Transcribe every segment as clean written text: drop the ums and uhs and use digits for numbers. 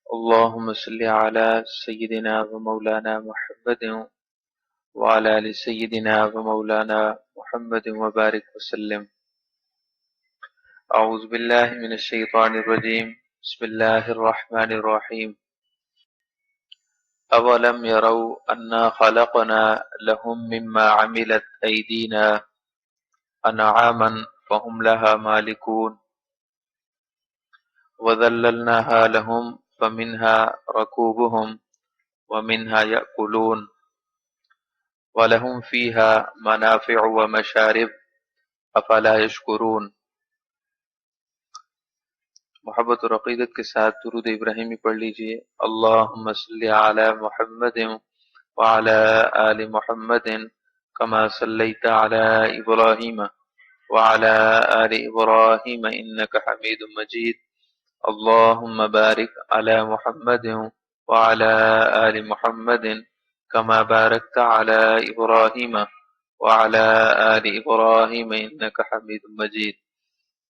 اللهم صل على سيدنا ومولانا محمد وعلى آل سيدنا ومولانا محمد وبارك وسلم. أعوذ بالله من الشيطان الرجيم. بسم الله الرحمن الرحيم. أولم يروا أنا خلقنا لهم مما عملت أيدينا أنعاما فهم لها مالكون وذللناها لهم فمنها ركوبهم ومنها يأكلون وَلَهُمْ فِيهَا مَنَافِعُ وَمَشَارِبُ أَفَلَا يَشْكُرُونَ. محبت اور عقیدت کے ساتھ درود ابراہیمی پڑھ لیجئے. اللہم صلی علی محمد وعلی آل محمد کما صلیت علی ابراہیم وعلی آل ابراہیم انک حمید مجید. اللہم بارک علی محمد وعلی آل محمد كما باركت على إبراهيم وعلى آل إبراهيم إنك حميد مجيد.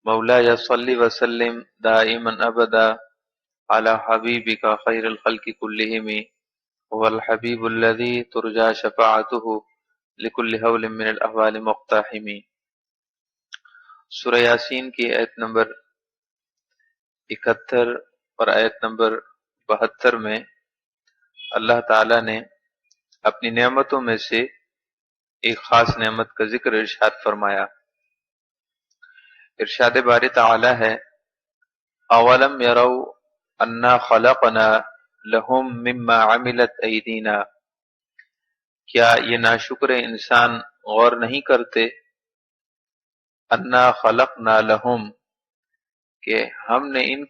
مولاي صل وسلم دائما أبدا على حبيبك خير الخلق كلهم هو الحبيب الذي ترجى شفاعته لكل هول من الأهوال مقتحم. سورہ یاسین کی آیت نمبر 71 اور آیت نمبر 72 میں اللہ تعالی نے اپنی نعمتوں میں سے ایک خاص نعمت کا ذکر ارشاد فرمایا. ارشاد باری تعالی ہے اولم یروا انا خلقنا لهم مما عملت ایدینا. کیا یہ ناشکر انسان غور نہیں کرتے انا خلقنا لهم کہ ہم نے ان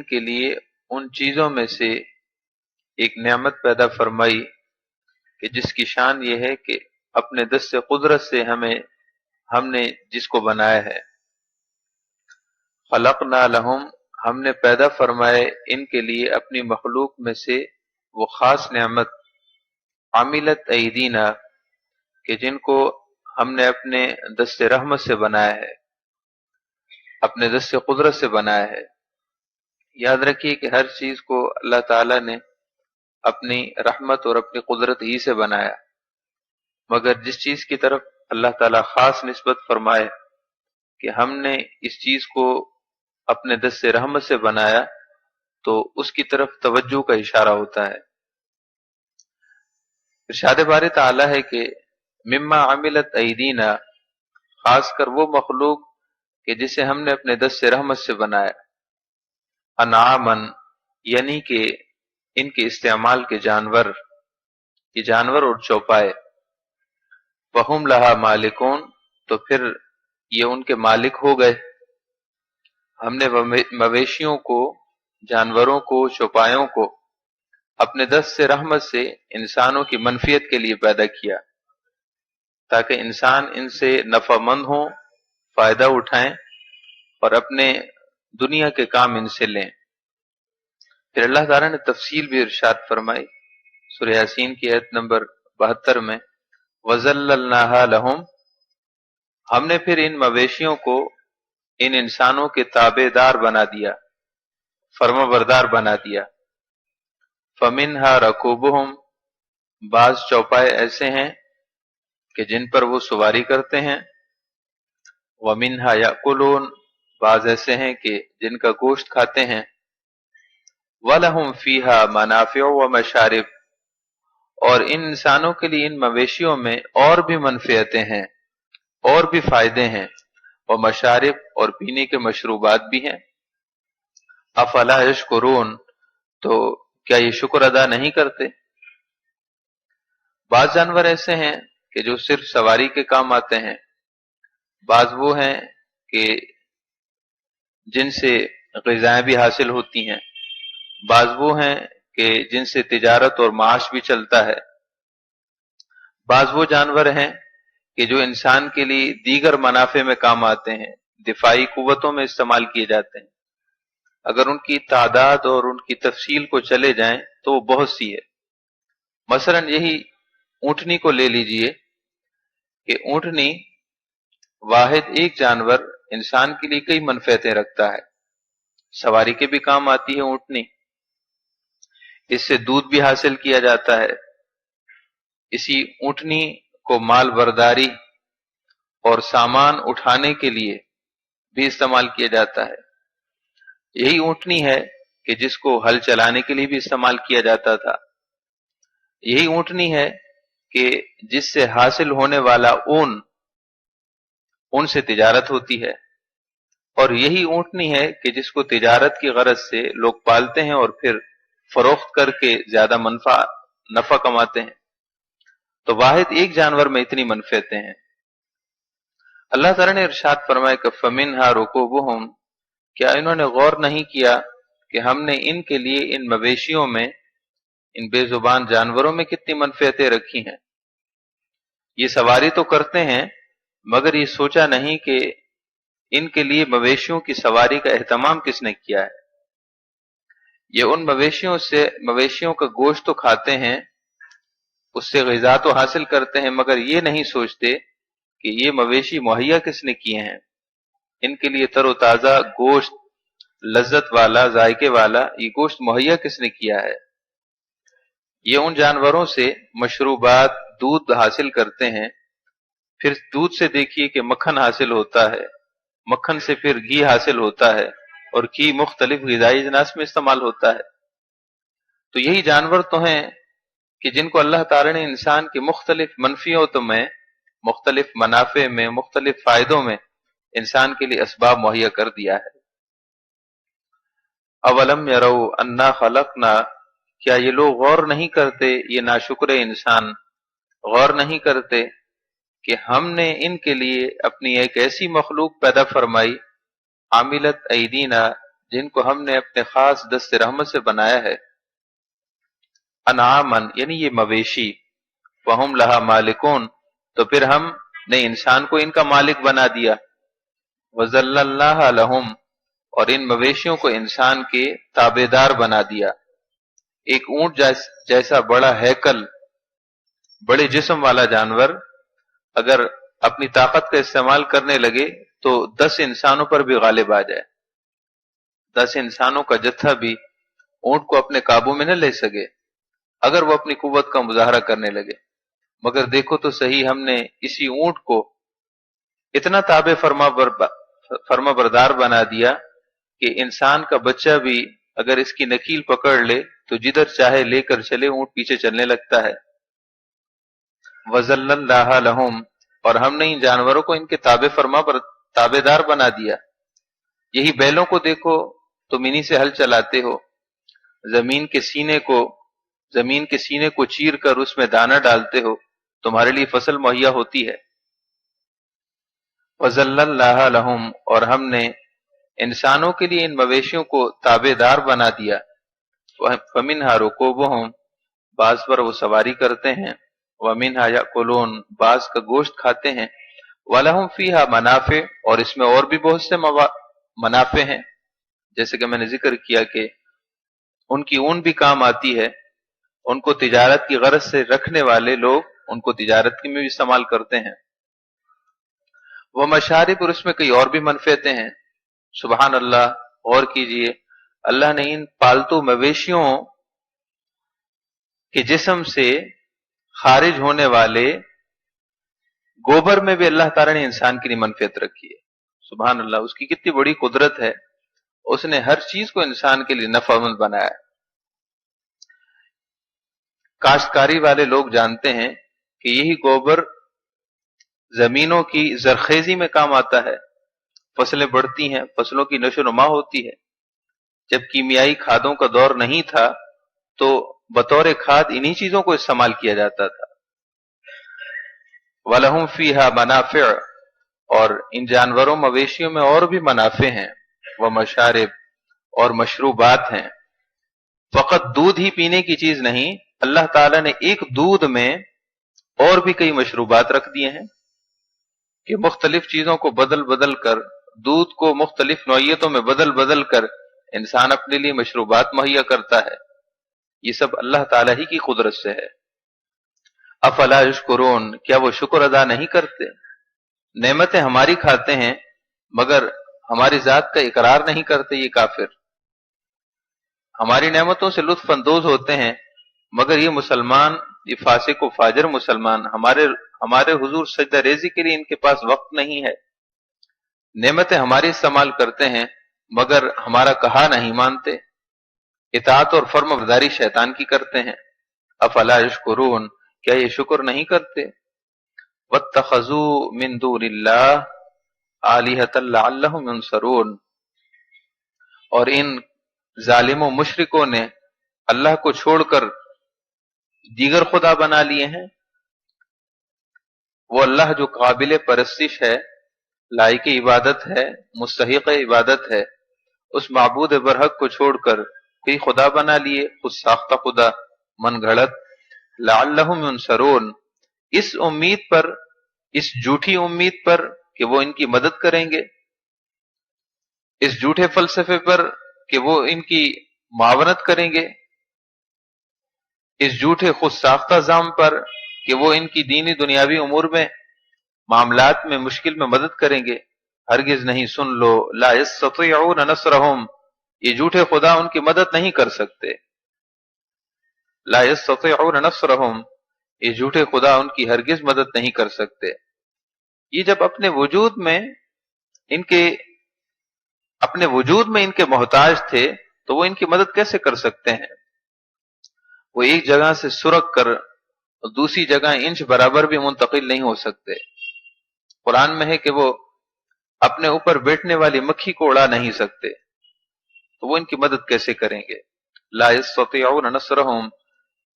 کے لیے ان چیزوں میں سے ایک نعمت پیدا فرمائی کہ جس کی شان یہ ہے کہ اپنے دست قدرت سے ہم نے جس کو بنایا ہے. خلقنا لہم ہم نے پیدا فرمائے ان کے لیے اپنی مخلوق میں سے وہ خاص نعمت عملت ایدینا کہ جن کو ہم نے اپنے دست رحمت سے بنایا ہے، اپنے دست قدرت سے بنایا ہے. یاد رکھیے کہ ہر چیز کو اللہ تعالی نے اپنی رحمت اور اپنی قدرت ہی سے بنایا، مگر جس چیز کی طرف اللہ تعالیٰ خاص نسبت فرمائے کہ ہم نے اس چیز کو اپنے دست رحمت سے بنایا تو اس کی طرف توجہ کا اشارہ ہوتا ہے. ارشاد باری تعالیٰ ہے کہ مما عملت ایدینا، خاص کر وہ مخلوق کہ جسے ہم نے اپنے دست رحمت سے بنایا. انعامن یعنی کہ ان کے استعمال کے جانور، یہ جانور اور چوپائے. فہم لہا مالکون تو پھر یہ ان کے مالک ہو گئے. ہم نے مویشیوں کو، جانوروں کو، چوپایوں کو اپنے دست سے رحمت سے انسانوں کی منفیت کے لیے پیدا کیا تاکہ انسان ان سے نفع مند ہوں، فائدہ اٹھائیں اور اپنے دنیا کے کام ان سے لیں. پھر اللہ تعالیٰ نے تفصیل بھی ارشاد فرمائی سورہ یاسین کی آیت نمبر 72 میں وَذَلَّلْنَاهَا لَهُمْ، ہم نے پھر ان مویشیوں کو ان انسانوں کے تابع دار بنا دیا، فرما بردار بنا دیا. فَمِنْهَا رَكُوبُهُمْ، بعض چوپائے ایسے ہیں کہ جن پر وہ سواری کرتے ہیں. وَمِنْهَا يَأْكُلُونَ، بعض ایسے ہیں کہ جن کا گوشت کھاتے ہیں. وَلَهُمْ فِيهَا مَنَافِعُ وَمَشَارِبُ، اور ان انسانوں کے لیے ان مویشیوں میں اور بھی منفعتیں ہیں، اور بھی فائدے ہیں. وَمَشَارِبُ، اور پینے کے مشروبات بھی ہیں. افلا یشکرون، تو کیا یہ شکر ادا نہیں کرتے؟ بعض جانور ایسے ہیں کہ جو صرف سواری کے کام آتے ہیں، بعض وہ ہیں کہ جن سے غذائیں بھی حاصل ہوتی ہیں، بعض وہ ہیں کہ جن سے تجارت اور معاش بھی چلتا ہے. بعض وہ جانور ہیں کہ جو انسان کے لیے دیگر منافع میں کام آتے ہیں، دفاعی قوتوں میں استعمال کیے جاتے ہیں. اگر ان کی تعداد اور ان کی تفصیل کو چلے جائیں تو وہ بہت سی ہے. مثلا یہی اونٹنی کو لے لیجئے کہ اونٹنی واحد ایک جانور انسان کے لیے کئی منفعتیں رکھتا ہے. سواری کے بھی کام آتی ہے اونٹنی، اس سے دودھ بھی حاصل کیا جاتا ہے، اسی اونٹنی کو مال برداری اور سامان اٹھانے کے لیے بھی استعمال کیا جاتا ہے۔ یہی اونٹنی ہے کہ جس کو ہل چلانے کے لیے بھی استعمال کیا جاتا تھا، یہی اونٹنی ہے کہ جس سے حاصل ہونے والا اون سے تجارت ہوتی ہے، اور یہی اونٹنی ہے کہ جس کو تجارت کی غرض سے لوگ پالتے ہیں اور پھر فروخت کر کے زیادہ نفع کماتے ہیں۔ تو واحد ایک جانور میں اتنی منفعتیں ہیں۔ اللہ تعالیٰ نے ارشاد فرمایا کہ فَمِنْهَا رُكُوبُهُمْ، کیا انہوں نے غور نہیں کیا کہ ہم نے ان کے لیے ان مویشیوں میں، ان بے زبان جانوروں میں کتنی منفعتیں رکھی ہیں۔ یہ سواری تو کرتے ہیں مگر یہ سوچا نہیں کہ ان کے لیے مویشیوں کی سواری کا اہتمام کس نے کیا ہے۔ یہ ان مویشیوں کا گوشت تو کھاتے ہیں، اس سے غذا تو حاصل کرتے ہیں، مگر یہ نہیں سوچتے کہ یہ مویشی مہیا کس نے کیے ہیں۔ ان کے لیے تر و تازہ گوشت، لذت والا، ذائقے والا یہ گوشت مہیا کس نے کیا ہے۔ یہ ان جانوروں سے مشروبات، دودھ حاصل کرتے ہیں، پھر دودھ سے دیکھیے کہ مکھن حاصل ہوتا ہے، مکھن سے پھر گھی حاصل ہوتا ہے، اور گھی مختلف غذائی اجناس میں استعمال ہوتا ہے۔ تو یہی جانور تو ہیں کہ جن کو اللہ تعالی نے انسان کی مختلف منفیتوں میں، مختلف منافع میں، مختلف فائدوں میں انسان کے لیے اسباب مہیا کر دیا ہے۔ اولم یروا انا خلقنا، کیا یہ لوگ غور نہیں کرتے، یہ ناشکر انسان غور نہیں کرتے کہ ہم نے ان کے لیے اپنی ایک ایسی مخلوق پیدا فرمائی، عاملت ایدینا، جن کو ہم نے اپنے خاص دست رحمت سے بنایا ہے، انعامن یعنی یہ مویشی، وہم لہا مالکون، تو پھر ہم نے انسان کو ان کا مالک بنا دیا، وذللناہا لہم، اور ان مویشیوں کو انسان کے تابع دار بنا دیا۔ ایک اونٹ جیسا بڑا ہیکل، بڑے جسم والا جانور اگر اپنی طاقت کا استعمال کرنے لگے تو 10 انسانوں پر بھی غالب آ جائے، 10 انسانوں کا جتھا بھی اونٹ کو اپنے قابو میں نہ لے سکے اگر وہ اپنی قوت کا مظاہرہ کرنے لگے۔ مگر دیکھو تو صحیح، ہم نے اسی اونٹ کو اتنا تابع فرما بردار بنا دیا کہ انسان کا بچہ بھی اگر اس کی نکیل پکڑ لے تو جدھر چاہے لے کر چلے، اونٹ پیچھے چلنے لگتا ہے۔ وَذَلَّلْنَاهَا لَهُمْ، اور ہم نے ان جانوروں کو ان کے تابع دار بنا دیا۔ یہی بیلوں کو دیکھو، تم انہی سے ہل چلاتے ہو، زمین کے سینے کو چیر کر اس میں دانہ ڈالتے ہو، تمہارے لیے فصل مہیا ہوتی ہے۔ وَذَلَّلْنَاهَا لَهُمْ، اور ہم نے انسانوں کے لیے ان مویشیوں کو تابع دار بنا دیا۔ فَمِنْهَا رُكُوبُهُمْ، بعض پر وہ سواری کرتے ہیں، وَمِنْهَا يَأْكُلُونَ، بعض کا گوشت کھاتے ہیں، وَلَهُمْ فِيهَا مَنَافِعُ، اور اس میں اور بھی بہت سے منافع ہیں، جیسے کہ میں نے ذکر کیا کہ ان کی اون بھی کام آتی ہے، ان کو تجارت کی غرض سے رکھنے والے لوگ ان کو تجارت میں بھی استعمال کرتے ہیں۔ وہ مشارب، اور اس میں کئی اور بھی منفعتیں ہیں۔ سبحان اللہ، غور کیجئے، اللہ نے ان پالتو مویشیوں کے جسم سے خارج ہونے والے گوبر میں بھی اللہ تعالی نے انسان کے لیے منفعت رکھی ہے۔ سبحان اللہ، اس کی کتنی بڑی قدرت ہے، اس نے ہر چیز کو انسان کے لیے نفع مند بنایا ہے۔ کاشتکاری والے لوگ جانتے ہیں کہ یہی گوبر زمینوں کی زرخیزی میں کام آتا ہے، فصلیں بڑھتی ہیں، فصلوں کی نشو و نما ہوتی ہے۔ جب کیمیائی کھادوں کا دور نہیں تھا تو بطور کھاد انہی چیزوں کو استعمال کیا جاتا تھا۔ وَلَهُمْ فِيهَا مَنَافِعُ، اور ان جانوروں مویشیوں میں اور بھی منافع ہیں، وَمَشَارِبُ، اور مشروبات ہیں۔ فقط دودھ ہی پینے کی چیز نہیں، اللہ تعالیٰ نے ایک دودھ میں اور بھی کئی مشروبات رکھ دیے ہیں کہ مختلف چیزوں کو بدل کر، دودھ کو مختلف نوعیتوں میں بدل کر انسان اپنے لیے مشروبات مہیا کرتا ہے۔ یہ سب اللہ تعالیٰ ہی کی قدرت سے ہے۔ افلا یشکرون، کیا وہ شکر ادا نہیں کرتے؟ نعمتیں ہماری کھاتے ہیں مگر ہماری ذات کا اقرار نہیں کرتے یہ کافر۔ ہماری نعمتوں سے لطف اندوز ہوتے ہیں، مگر یہ مسلمان، یہ فاسق و فاجر مسلمان ہمارے حضور سجدہ ریزی کے لیے ان کے پاس وقت نہیں ہے، نعمتیں ہماری استعمال کرتے ہیں مگر ہمارا کہا نہیں مانتے، اطاعت اور فرم برداری شیطان کی کرتے ہیں۔ افلا یشکرون، کیا یہ شکر نہیں کرتے؟ واتخذوا من دون اللہ آلہۃ لعلہم ینصرون، اور ان ظالم و مشرکوں نے اللہ کو چھوڑ کر دیگر خدا بنا لیے ہیں۔ وہ اللہ جو قابل پرستش ہے، لائق عبادت ہے، مستحق عبادت ہے، اس معبود برحق کو چھوڑ کر کوئی خدا بنا لیے، خود ساختہ خدا، من گھڑت، لعلہم ینصرون، اس امید پر، اس جھوٹی امید پر کہ وہ ان کی مدد کریں گے، اس جھوٹے فلسفے پر کہ وہ ان کی معاونت کریں گے، اس جھوٹے خود ساختہ زام پر کہ وہ ان کی دینی دنیاوی امور میں، معاملات میں، مشکل میں مدد کریں گے۔ ہرگز نہیں، سن لو، لا یستطیعون نصرہم، یہ جھوٹے خدا ان کی مدد نہیں کر سکتے، لا یستطیعون نصرہم، یہ جھوٹے خدا ان کی ہرگز مدد نہیں کر سکتے۔ یہ جب اپنے وجود میں ان کے محتاج تھے تو وہ ان کی مدد کیسے کر سکتے ہیں؟ وہ ایک جگہ سے سرک کر دوسری جگہ انچ برابر بھی منتقل نہیں ہو سکتے۔ قرآن میں ہے کہ وہ اپنے اوپر بیٹھنے والی مکھی کو اڑا نہیں سکتے، تو وہ ان کی مدد کیسے کریں گے؟ لا یستطیعون نصرہم،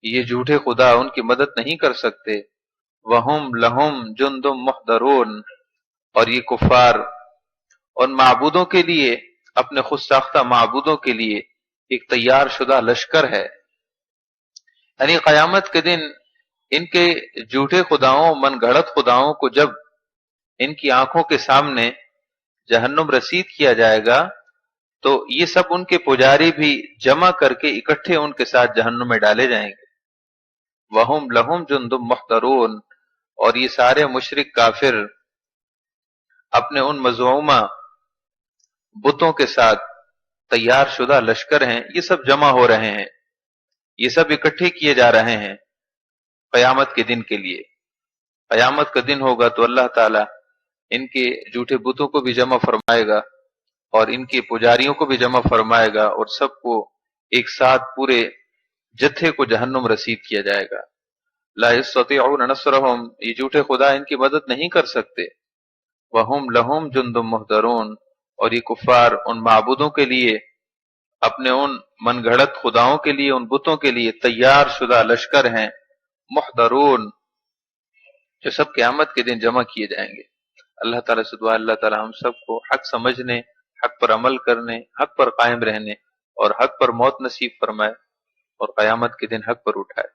یہ جھوٹے خدا ان کی مدد نہیں کر سکتے۔ وہم لہم جند محضرون، اور یہ کفار ان معبودوں کے لیے، اپنے خود ساختہ معبودوں کے لیے ایک تیار شدہ لشکر ہے۔ یعنی قیامت کے دن ان کے جھوٹے خداؤں، من گھڑت خداؤں کو جب ان کی آنکھوں کے سامنے جہنم رسید کیا جائے گا تو یہ سب ان کے پجاری بھی جمع کر کے اکٹھے ان کے ساتھ جہنم میں ڈالے جائیں گے۔ وہم لہم جند محضرون، اور یہ سارے مشرک کافر اپنے ان مزعومہ بتوں کے ساتھ تیار شدہ لشکر ہیں، یہ سب جمع ہو رہے ہیں، یہ سب اکٹھے کیے جا رہے ہیں قیامت کے دن کے لیے۔ قیامت کا دن ہوگا تو اللہ تعالی ان کے جھوٹے بتوں کو بھی جمع فرمائے گا اور ان کے پجاریوں کو بھی جمع فرمائے گا، اور سب کو ایک ساتھ پورے جتھے کو جہنم رسید کیا جائے گا۔ لا یستطیعون نصرہم، یہ جھوٹے خدا ان کی مدد نہیں کر سکتے۔ وہم لہم جند محضرون، اور یہ کفار ان معبودوں کے لیے، اپنے ان من گھڑت خداؤں کے لیے، ان بتوں کے لیے تیار شدہ لشکر ہیں، محضرون، جو سب قیامت کے دن جمع کیے جائیں گے۔ اللہ تعالیٰ سے دعا، اللہ تعالیٰ ہم سب کو حق سمجھنے، حق پر عمل کرنے، حق پر قائم رہنے اور حق پر موت نصیب فرمائے اور قیامت کے دن حق پر اٹھائے۔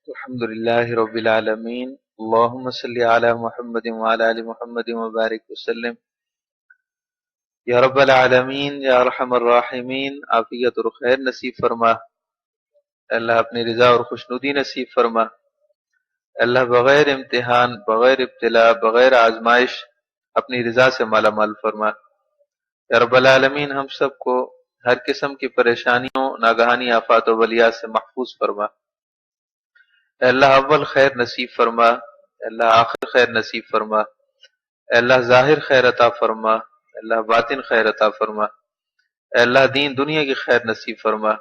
الحمدللہ رب العالمین، اللہم صلی علی محمد وعلی آل محمد وبارک وسلم۔ یا رب العالمین، یا ارحم الراحمین، عافیت اور خیر نصیب فرما، اللہ اپنی رضا اور خوشنودی نصیب فرما، اللہ بغیر امتحان، بغیر ابتلاء، بغیر آزمائش اپنی رضا سے مالا مال فرما۔ یا رب العالمین، ہم سب کو ہر قسم کی پریشانیوں، ناگہانی آفات و بلیات سے محفوظ فرما۔ اے اللہ اول خیر نصیب فرما، اے اللہ آخر خیر نصیب فرما، اے اللہ ظاہر خیر عطا فرما، اے اللہ باطن خیر عطا فرما، اے اللہ دین دنیا کی خیر نصیب فرما۔